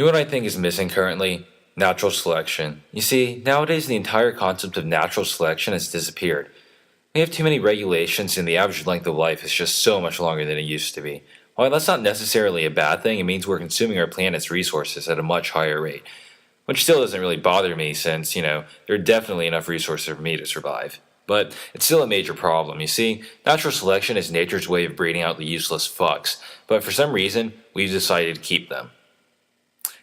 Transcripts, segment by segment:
You know what I think is missing currently? Natural selection. You see, nowadays the entire concept of natural selection has disappeared. We have too many regulations, and the average length of life is just so much longer than it used to be. While that's not necessarily a bad thing, it means we're consuming our planet's resources at a much higher rate. Which still doesn't really bother me since, there are definitely enough resources for me to survive. But it's still a major problem. You see, natural selection is nature's way of breeding out the useless fucks, but for some reason, we've decided to keep them.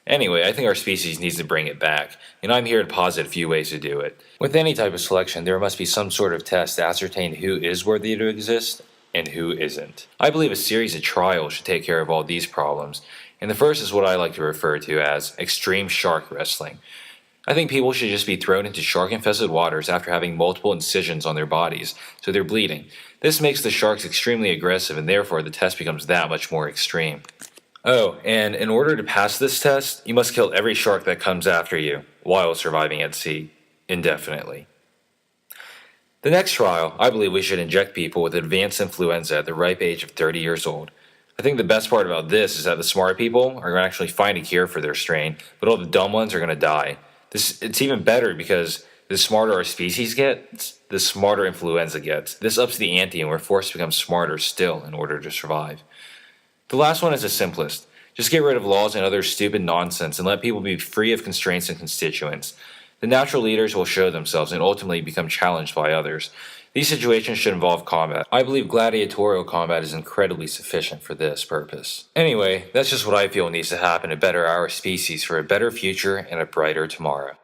Anyway, I think our species needs to bring it back, and I'm here to posit a few ways to do it. With any type of selection, there must be some sort of test to ascertain who is worthy to exist and who isn't. I believe a series of trials should take care of all these problems, and the first is what I like to refer to as extreme shark wrestling. I think people should just be thrown into shark-infested waters after having multiple incisions on their bodies, so they're bleeding. This makes the sharks extremely aggressive, and therefore the test becomes that much more extreme. Oh, and in order to pass this test, you must kill every shark that comes after you, while surviving at sea, indefinitely. The next trial, I believe we should inject people with advanced influenza at the ripe age of 30 years old. I think the best part about this is that the smart people are going to actually find a cure for their strain, but all the dumb ones are going to die. It's even better because the smarter our species gets, the smarter influenza gets. This ups the ante and we're forced to become smarter still in order to survive. The last one is the simplest. Just get rid of laws and other stupid nonsense and let people be free of constraints and constituents. The natural leaders will show themselves and ultimately become challenged by others. These situations should involve combat. I believe gladiatorial combat is incredibly sufficient for this purpose. Anyway, that's just what I feel needs to happen to better our species for a better future and a brighter tomorrow.